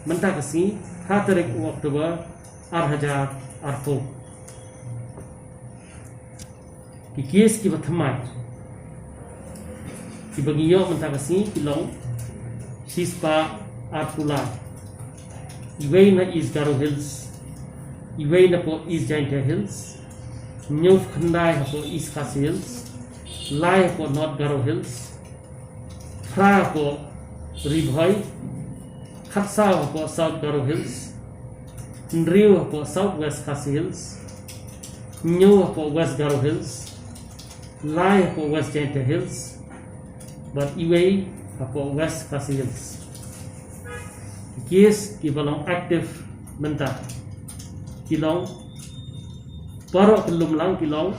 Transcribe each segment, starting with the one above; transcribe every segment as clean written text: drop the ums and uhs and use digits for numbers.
mentah kasi 5 tarik Oktober 2004 ki kes ki bathmai ki bagiyo mentah kasi kilong sispa arpula iway na East Garo Hills iway na po East Giant Hills New Khandai po East Khasi Hills Lai po North Garo Hills Phra po Ribhoi Khatsao po South Garo Hills Nriu po South West Khasi Hills New po West Garo Hills Lai po West Giant Hills but iway po West Khasi Hills case kibalong active mentah kilong parok kelum lang kilong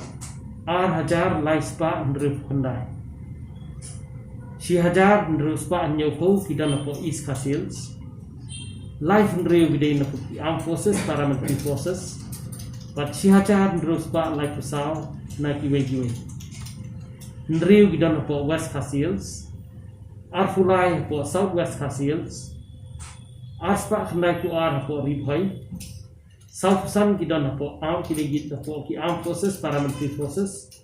hajar lai spa ndruf khandai si hajar ndruf spa nyoko kidan po East Khasi Hills life ndreu gidei na armed forces paramilitary forces but si hajar ndruf spa lai pusau na kiwe ndreu gidan po West Khasi Hills arfulai po South West Khasi Hills Aspa khandai ku po Ribhoi South Sun kidan po armed kidegit po ki armed forces paramilitary forces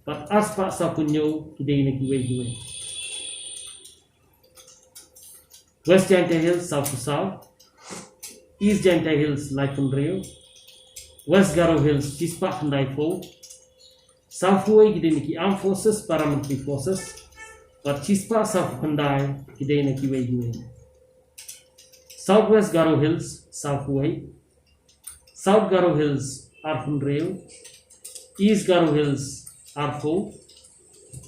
but aspa sa punyo kidei na giwe West Giant Hills South to South East Giant Hills Laifun Rio West Garo Hills Chispa khandai po South Huay kidei na ki armed forces paramilitary forces but Chispa South khandai kidei na giwe Southwest Garo Hills, South Huay, South Garo Hills, Arfun Rio, East Garo Hills, Arfo,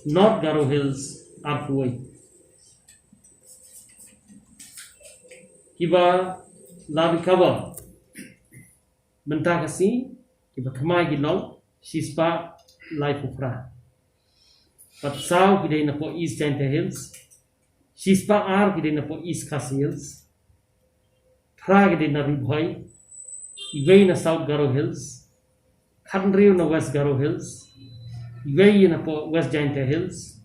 North Garo Hills, Arfuay. Kiba labi kawa, mentah kasi, kiba kamay gilong, sispa lai pupra. Patsau kidai na po East Giant Hills, sispa kidai na po East Khasi Hills, Phra kidai na Ribhoi, iway na South Garo Hills, Khandriu na West Garo Hills, iway na po West Giant Hills,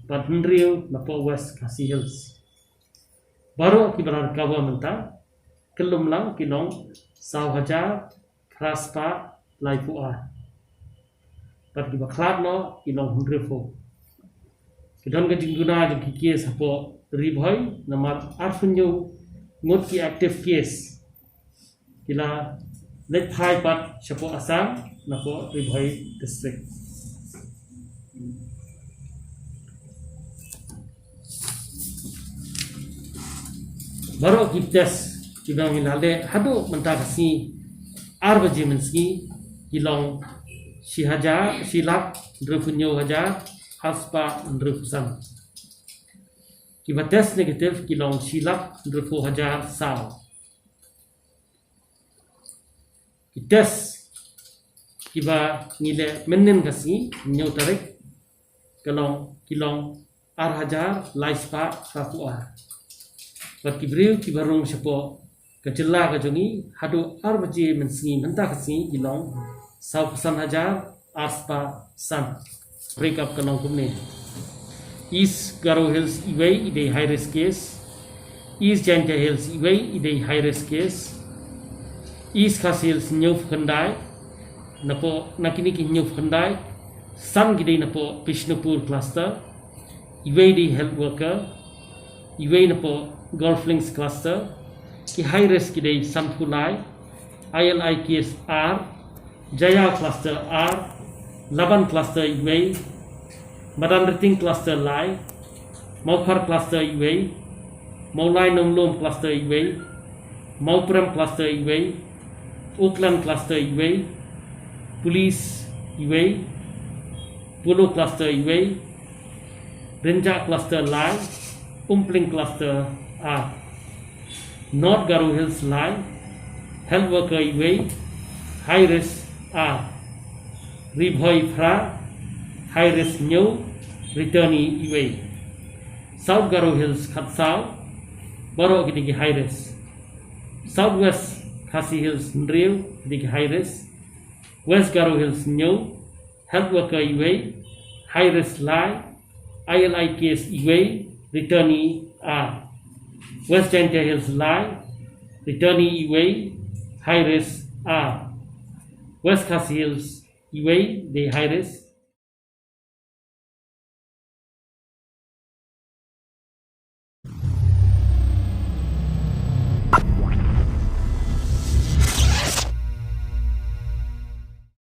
Patnriu na po West Khasi Hills. Baru kibalar kawa mentah, kelum lang kinong Sau Hajar, Praspa, Laifua. Pat kiba klat no kinong Hundrifo. Kidon ka jingguna jeng kikis hapo Ribhoi na mat arfunyo ngot ki active case kila let phai pat chapo Assam na po Ribhoi district baru kiptes kibang inalde hadu mentah kasi arbaji menski kilong si haja silap ndrefunyo haja haspa ndrefusam kiba test negative kilong silap ndrefu haja sao test kiba ngile menen kasi nyaw tarik kilong ar hajar laispa sapua bat kibriu kibarung sepo kecela kajongi hadu ar baje mensingi mentah kasi kilong sau pesan hajar aspa san break up kanong kumne East Garo Hills iway ide high risk case East Giant Hills iway ide high risk case East Khasi Hills Nyuf Khandai napo nakini ki Nyuf Khandai San gidei napo Bishnupur cluster iway di health worker iway napo Golf Links cluster ki high risk gidei Sanpulai ILI case R Jaya cluster R Laban cluster iway Madan Riting cluster Lai Maupar cluster iway Maulai Nomlom cluster iway Mauprem cluster iway Oakland cluster iway Police iway Pulu cluster iway Renjak cluster Lai Umpling cluster R North Garo Hills Lai Health worker iway High risk R Ribhoi Phra High risk new returnee iway South Garo Hills Khatsao Baro kidigi high risk Southwest Khasi Hills Nriu kidigi high risk West Garo Hills new health worker iway high risk Lai ILI case iway returnee R West Giant Hills Lai returning Iway, high risk are West Coast Hills, Iway, the high risk,